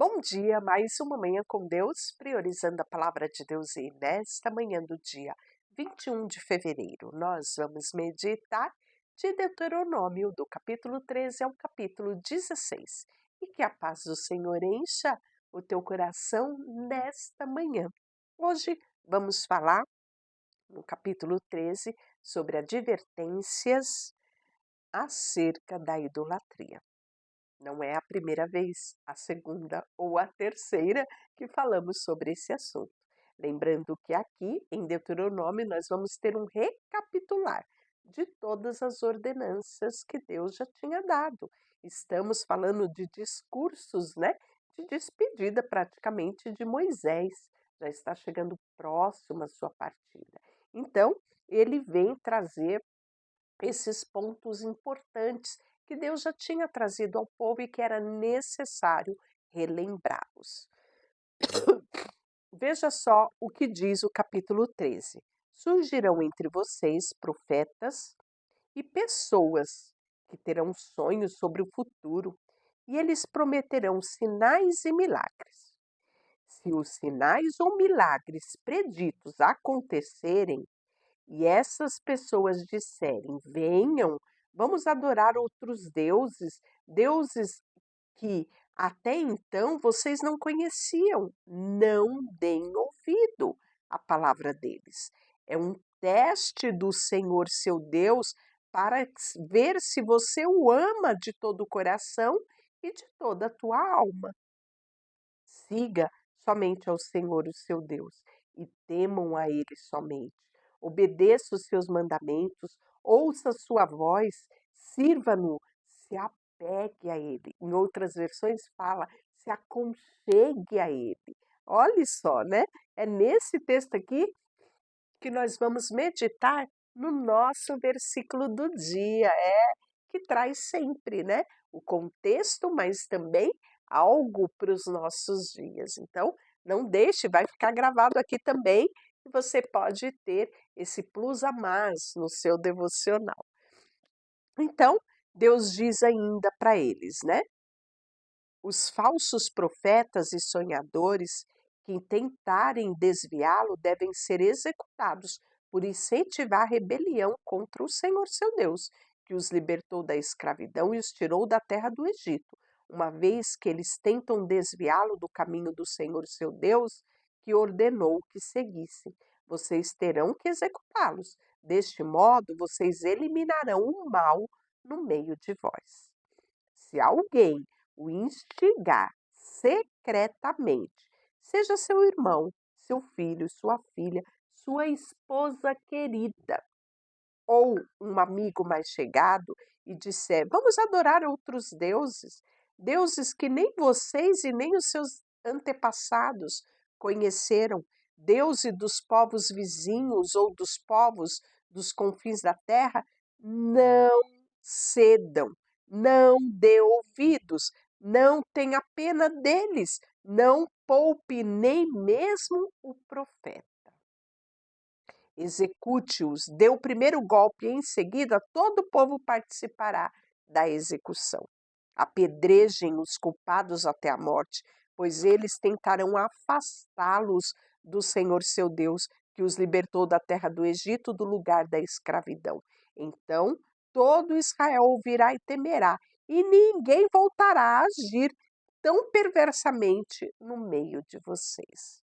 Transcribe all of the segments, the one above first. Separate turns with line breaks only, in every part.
Bom dia, mais uma manhã com Deus, priorizando a palavra de Deus e nesta manhã do dia 21 de fevereiro, nós vamos meditar de Deuteronômio, do capítulo 13 ao capítulo 16. E que a paz do Senhor encha o teu coração nesta manhã. Hoje vamos falar, no capítulo 13, sobre advertências acerca da idolatria. Não é a primeira vez, a segunda ou a terceira que falamos sobre esse assunto. Lembrando que aqui em Deuteronômio nós vamos ter um recapitular de todas as ordenanças que Deus já tinha dado. Estamos falando de discursos, né? De despedida praticamente de Moisés. Já está chegando próximo a sua partida. Então, ele vem trazer esses pontos importantes que Deus já tinha trazido ao povo e que era necessário relembrá-los. Veja só o que diz o capítulo 13. Surgirão entre vocês profetas e pessoas que terão sonhos sobre o futuro, e eles prometerão sinais e milagres. Se os sinais ou milagres preditos acontecerem, e essas pessoas disserem: venham, vamos adorar outros deuses, deuses que até então vocês não conheciam, não deem ouvido à palavra deles. É um teste do Senhor seu Deus para ver se você o ama de todo o coração e de toda a tua alma. Siga somente ao Senhor, o seu Deus, e temam a Ele somente. Obedeça os seus mandamentos, ouça sua voz, sirva-no, se apegue a Ele. Em outras versões fala, se aconchegue a Ele. Olhe só, né? É nesse texto aqui que nós vamos meditar no nosso versículo do dia. Que traz sempre, né? O contexto, mas também algo para os nossos dias. Então, não deixe, vai ficar gravado aqui também e você pode ter esse plus a mais no seu devocional. Então, Deus diz ainda para eles, né? Os falsos profetas e sonhadores que tentarem desviá-lo devem ser executados por incentivar a rebelião contra o Senhor seu Deus, que os libertou da escravidão e os tirou da terra do Egito, uma vez que eles tentam desviá-lo do caminho do Senhor seu Deus, que ordenou que seguissem. Vocês terão que executá-los. Deste modo, vocês eliminarão o mal no meio de vós. Se alguém o instigar secretamente, seja seu irmão, seu filho, sua filha, sua esposa querida, ou um amigo mais chegado, e disser: vamos adorar outros deuses, deuses que nem vocês e nem os seus antepassados conheceram, deuses dos povos vizinhos ou dos povos dos confins da terra, não cedam, não dê ouvidos, não tenha pena deles, não poupe nem mesmo o profeta. Execute-os, dê o primeiro golpe e em seguida todo o povo participará da execução. Apedrejem os culpados até a morte, pois eles tentarão afastá-los do Senhor seu Deus, que os libertou da terra do Egito, do lugar da escravidão. Então todo Israel ouvirá e temerá, e ninguém voltará a agir tão perversamente no meio de vocês.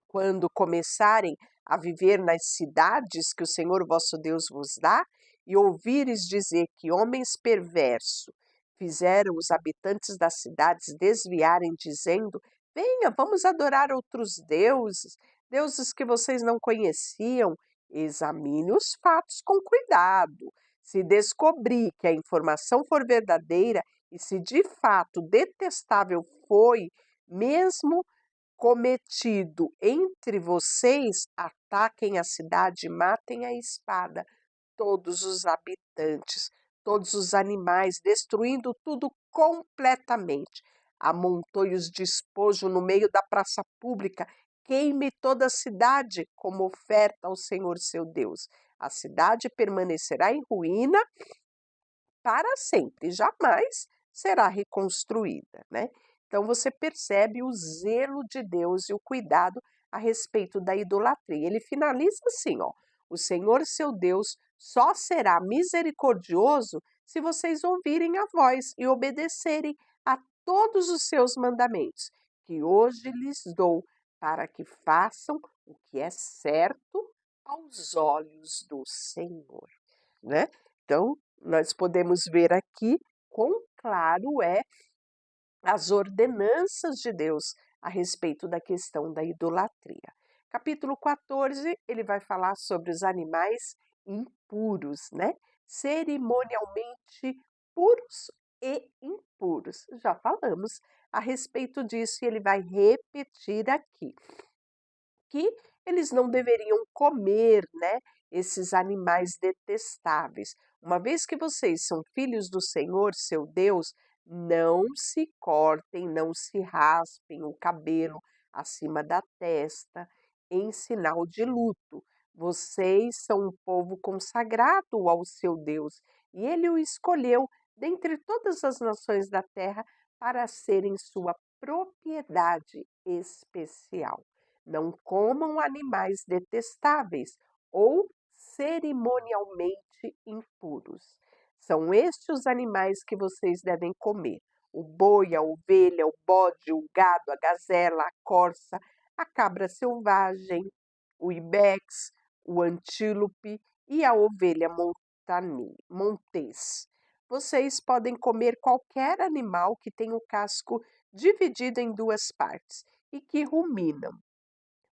Quando começarem a viver nas cidades que o Senhor vosso Deus vos dá, e ouvires dizer que homens perversos fizeram os habitantes das cidades desviarem, dizendo: venha, vamos adorar outros deuses, deuses que vocês não conheciam, examine os fatos com cuidado. Se descobrir que a informação for verdadeira e se de fato detestável foi, mesmo cometido entre vocês, ataquem a cidade e matem à espada todos os habitantes, todos os animais, destruindo tudo completamente. Amontoe-os despojo no meio da praça pública, queime toda a cidade como oferta ao Senhor seu Deus. A cidade permanecerá em ruína para sempre, jamais será reconstruída, né? Então você percebe o zelo de Deus e o cuidado a respeito da idolatria. Ele finaliza assim, ó: o Senhor seu Deus só será misericordioso se vocês ouvirem a voz e obedecerem a todos os seus mandamentos, que hoje lhes dou, para que façam o que é certo aos olhos do Senhor, né? Então, nós podemos ver aqui quão claro é as ordenanças de Deus a respeito da questão da idolatria. Capítulo 14, ele vai falar sobre os animais impuros, né? Cerimonialmente puros e impuros. Já falamos a respeito disso e ele vai repetir aqui que eles não deveriam comer, né, esses animais detestáveis. Uma vez que vocês são filhos do Senhor, seu Deus, não se cortem, não se raspem o cabelo acima da testa em sinal de luto. Vocês são um povo consagrado ao seu Deus e ele o escolheu dentre todas as nações da terra para serem sua propriedade especial. Não comam animais detestáveis ou cerimonialmente impuros. São estes os animais que vocês devem comer: o boi, a ovelha, o bode, o gado, a gazela, a corça, a cabra selvagem, o ibex, o antílope e a ovelha montês. Vocês podem comer qualquer animal que tenha o casco dividido em duas partes e que ruminam.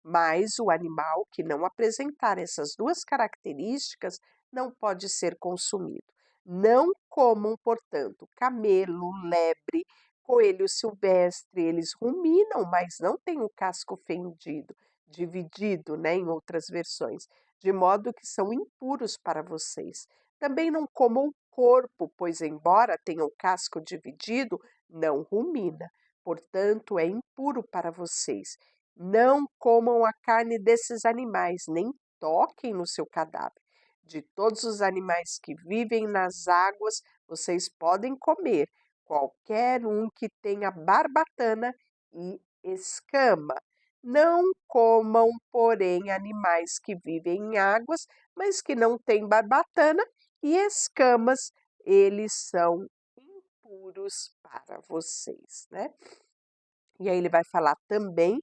Mas o animal que não apresentar essas duas características não pode ser consumido. Não comam, portanto, camelo, lebre, coelho silvestre. Eles ruminam, mas não têm o casco fendido, dividido, né, em outras versões, de modo que são impuros para vocês. Também não comam o corpo, pois, embora tenha o casco dividido, não rumina. Portanto, é impuro para vocês. Não comam a carne desses animais, nem toquem no seu cadáver. De todos os animais que vivem nas águas, vocês podem comer qualquer um que tenha barbatana e escama. Não comam, porém, animais que vivem em águas, mas que não têm barbatana e escamas. Eles são impuros para vocês, né? E aí ele vai falar também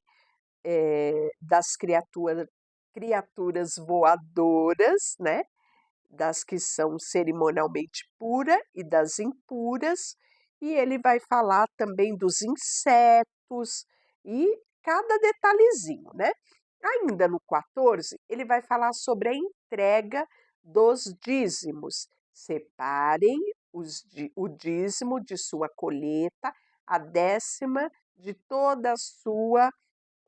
das criaturas voadoras, né? Das que são cerimonialmente puras e das impuras, e ele vai falar também dos insetos e cada detalhezinho, né? Ainda no 14, ele vai falar sobre a entrega dos dízimos. Separem o dízimo de sua colheita, a décima de toda a sua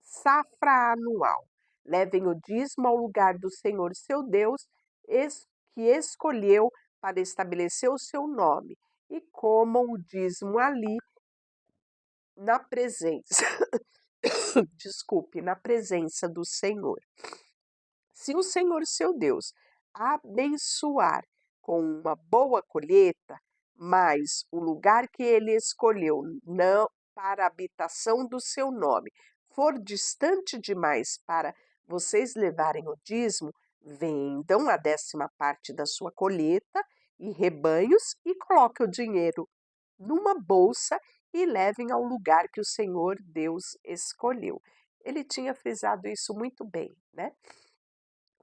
safra anual. Levem o dízimo ao lugar do Senhor seu Deus, que escolheu para estabelecer o seu nome, e comam o dízimo ali na presença, desculpe, na presença do Senhor. Se o Senhor seu Deus abençoar com uma boa colheita, mas o lugar que ele escolheu não para a habitação do seu nome for distante demais para vocês levarem o dízimo, vendam a 10ª parte da sua colheita e rebanhos e coloquem o dinheiro numa bolsa e levem ao lugar que o Senhor Deus escolheu. Ele tinha frisado isso muito bem, né?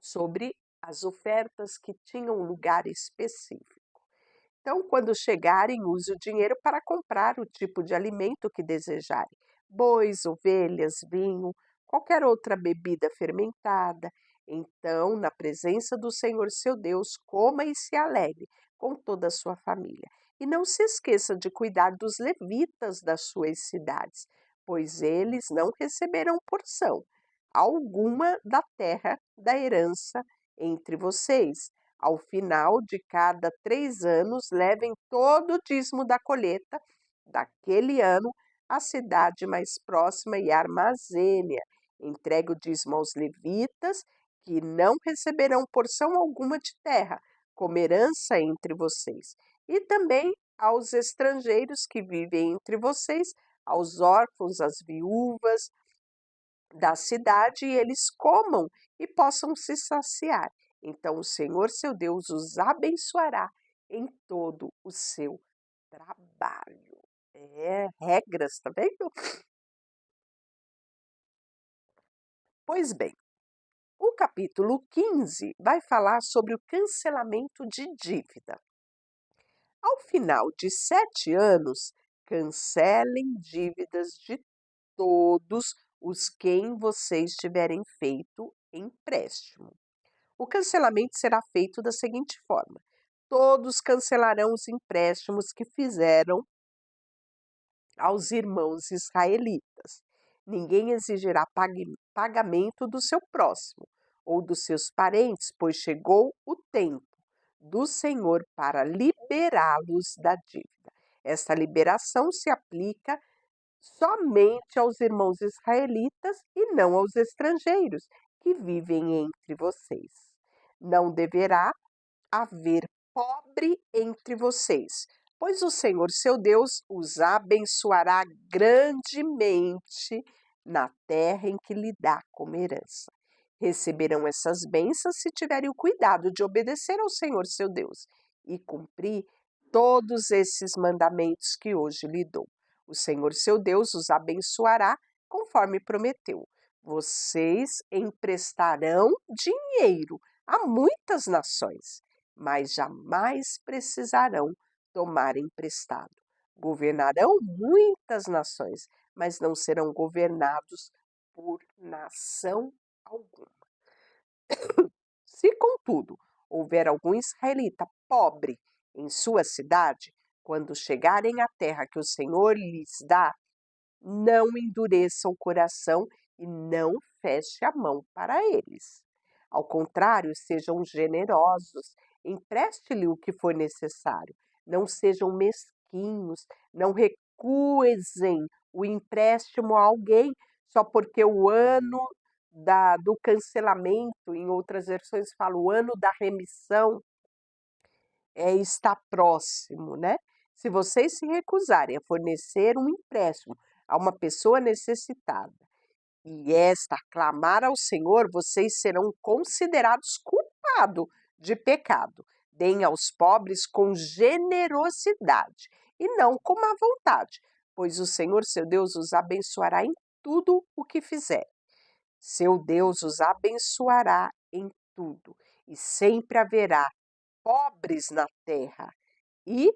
Sobre as ofertas que tinham um lugar específico. Então, quando chegarem, use o dinheiro para comprar o tipo de alimento que desejarem: bois, ovelhas, vinho, qualquer outra bebida fermentada. Então, na presença do Senhor seu Deus, coma e se alegre com toda a sua família. E não se esqueça de cuidar dos levitas das suas cidades, pois eles não receberão porção alguma da terra da herança entre vocês. Ao final de cada 3 anos, levem todo o dízimo da colheita daquele ano à cidade mais próxima e armazene-a. Entregue o dízimo aos levitas, que não receberão porção alguma de terra, como herança entre vocês, e também aos estrangeiros que vivem entre vocês, aos órfãos, às viúvas da cidade, e eles comam e possam se saciar. Então o Senhor seu Deus os abençoará em todo o seu trabalho. É, regras, tá vendo? Pois bem, o capítulo 15 vai falar sobre o cancelamento de dívida. Ao final de 7 anos, cancelem dívidas de todos os quem vocês tiverem feito empréstimo. O cancelamento será feito da seguinte forma: todos cancelarão os empréstimos que fizeram aos irmãos israelitas. Ninguém exigirá pagamento do seu próximo ou dos seus parentes, pois chegou o tempo do Senhor para liberá-los da dívida. Esta liberação se aplica somente aos irmãos israelitas e não aos estrangeiros que vivem entre vocês. Não deverá haver pobre entre vocês, pois o Senhor seu Deus os abençoará grandemente na terra em que lhe dá como herança. Receberão essas bênçãos se tiverem o cuidado de obedecer ao Senhor seu Deus e cumprir todos esses mandamentos que hoje lhe dou. O Senhor seu Deus os abençoará conforme prometeu. Vocês emprestarão dinheiro a muitas nações, mas jamais precisarão tomar emprestado. Governarão muitas nações, mas não serão governados por nação alguma. Se, contudo, houver algum israelita pobre em sua cidade, quando chegarem à terra que o Senhor lhes dá, não endureça o coração e não feche a mão para eles. Ao contrário, sejam generosos, empreste-lhe o que for necessário. Não sejam mesquinhos, não recusem o empréstimo a alguém só porque o ano do cancelamento, em outras versões fala o ano da remissão, está próximo, né? Se vocês se recusarem a fornecer um empréstimo a uma pessoa necessitada e esta clamar ao Senhor, vocês serão considerados culpados de pecado. Deem aos pobres com generosidade e não com má vontade, pois o Senhor seu Deus os abençoará em tudo o que fizer. Seu Deus os abençoará em tudo e sempre haverá pobres na terra. E,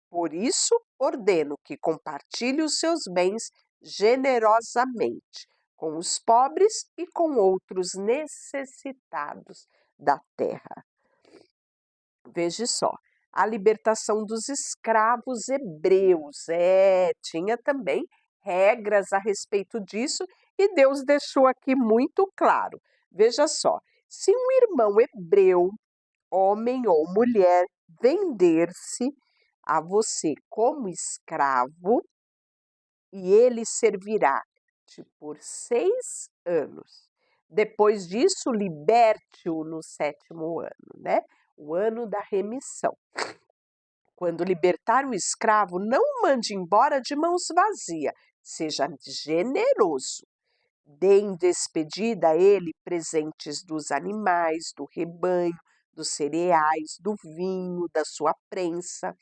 por isso, ordeno que compartilhe os seus bens generosamente com os pobres e com outros necessitados da terra. Veja só, a libertação dos escravos hebreus. Tinha também regras a respeito disso e Deus deixou aqui muito claro. Veja só, se um irmão hebreu, homem ou mulher, vender-se a você como escravo, e ele servirá por 6 anos. Depois disso, liberte-o no 7º ano, né? O ano da remissão. Quando libertar o escravo, não o mande embora de mãos vazias, seja generoso. Dê em despedida a ele presentes dos animais, do rebanho, dos cereais, do vinho, da sua prensa.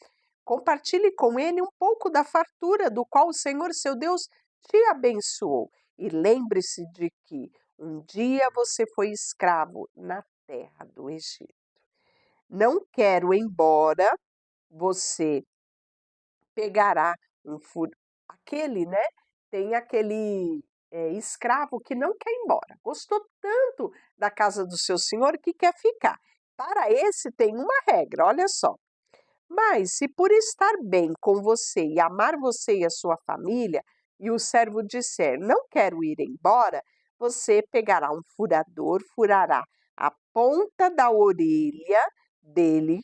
Compartilhe com ele um pouco da fartura do qual o Senhor seu Deus te abençoou. E lembre-se de que um dia você foi escravo na terra do Egito. Não quero ir embora, você pegará aquele, né? Tem aquele escravo que não quer ir embora. Gostou tanto da casa do seu senhor que quer ficar. Para esse tem uma regra, olha só. Mas se por estar bem com você e amar você e a sua família, e o servo disser, não quero ir embora, você pegará um furador, furará a ponta da orelha dele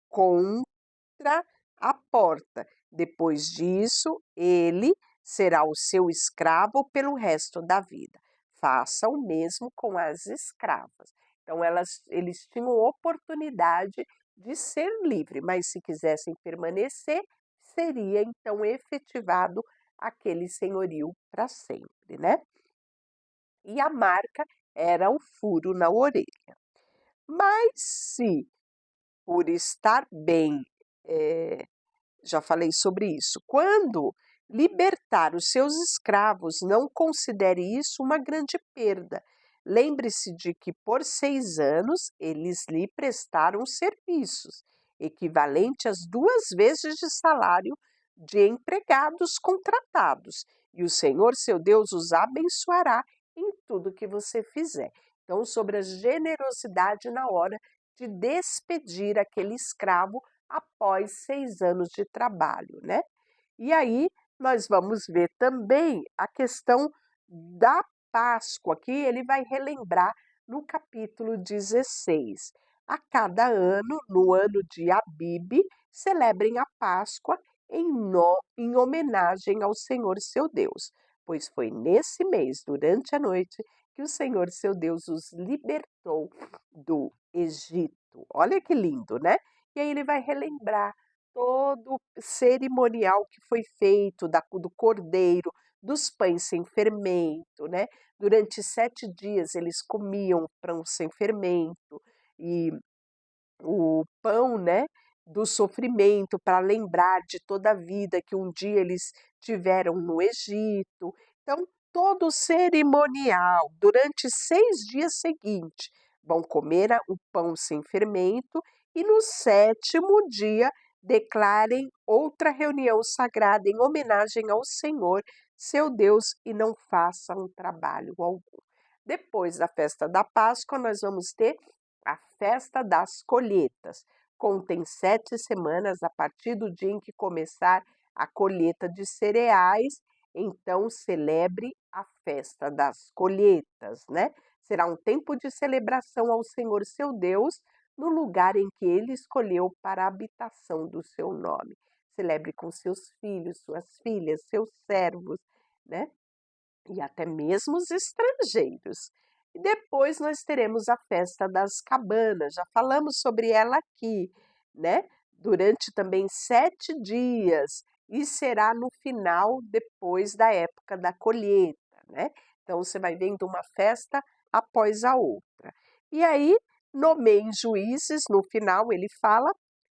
contra a porta. Depois disso, ele será o seu escravo pelo resto da vida. Faça o mesmo com as escravas. Então, eles tinham oportunidade de ser livre, mas se quisessem permanecer, seria então efetivado aquele senhorio para sempre, né? E a marca era o furo na orelha. Mas se por estar bem, já falei sobre isso, quando libertar os seus escravos, não considere isso uma grande perda. Lembre-se de que por 6 anos eles lhe prestaram serviços, equivalente às 2 vezes de salário de empregados contratados, e o Senhor seu Deus os abençoará em tudo que você fizer. Então, sobre a generosidade na hora de despedir aquele escravo após 6 anos de trabalho, né? E aí nós vamos ver também a questão da Páscoa, que ele vai relembrar no capítulo 16. A cada ano, no ano de Abibe, celebrem a Páscoa em homenagem ao Senhor seu Deus, pois foi nesse mês, durante a noite, que o Senhor seu Deus os libertou do Egito. Olha que lindo, né? E aí ele vai relembrar todo o cerimonial que foi feito do cordeiro, dos pães sem fermento, né? Durante 7 dias eles comiam pão sem fermento e o pão, né, do sofrimento para lembrar de toda a vida que um dia eles tiveram no Egito. Então, todo o cerimonial durante 6 dias seguintes vão comer o pão sem fermento e no 7º dia declarem outra reunião sagrada em homenagem ao Senhor, seu Deus, e não façam trabalho algum. Depois da festa da Páscoa, nós vamos ter a festa das colheitas. Contém 7 semanas a partir do dia em que começar a colheita de cereais. Então, celebre a festa das colheitas, né? Será um tempo de celebração ao Senhor seu Deus, no lugar em que ele escolheu para a habitação do seu nome. Celebre com seus filhos, suas filhas, seus servos, né? E até mesmo os estrangeiros. E depois nós teremos a festa das cabanas, já falamos sobre ela aqui, né? Durante também 7 dias, e será no final, depois da época da colheita, né? Então você vai vendo uma festa após a outra. E aí, nomeiem juízes, no final ele fala,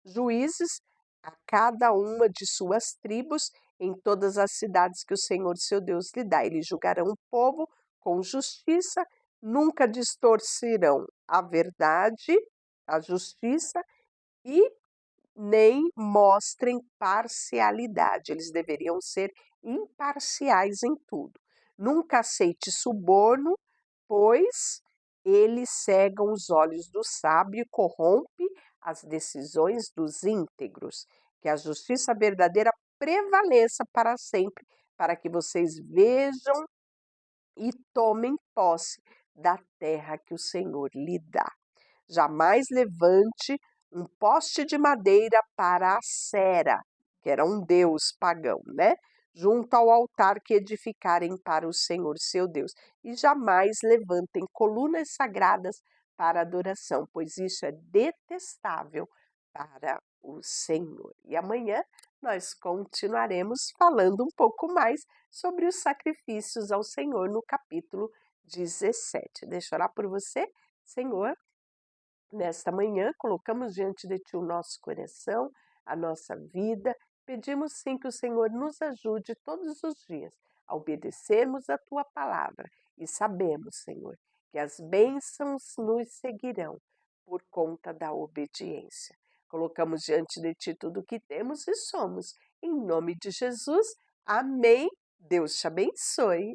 juízes a cada uma de suas tribos, em todas as cidades que o Senhor seu Deus lhe dá. Eles julgarão o povo com justiça, nunca distorcerão a verdade, a justiça, e nem mostrem parcialidade. Eles deveriam ser imparciais em tudo. Nunca aceite suborno, pois eles cegam os olhos do sábio e corrompe as decisões dos íntegros. Que a justiça verdadeira prevaleça para sempre, para que vocês vejam e tomem posse da terra que o Senhor lhe dá. Jamais levante um poste de madeira para a Cera, que era um deus pagão, né? Junto ao altar que edificarem para o Senhor seu Deus. E jamais levantem colunas sagradas para adoração, pois isso é detestável para o Senhor. E amanhã nós continuaremos falando um pouco mais sobre os sacrifícios ao Senhor no capítulo 17. Deixa eu orar por você, Senhor. Nesta manhã, colocamos diante de Ti o nosso coração, a nossa vida. Pedimos sim que o Senhor nos ajude todos os dias a obedecermos a Tua palavra. E sabemos, Senhor, que as bênçãos nos seguirão por conta da obediência. Colocamos diante de Ti tudo o que temos e somos. Em nome de Jesus, amém. Deus te abençoe.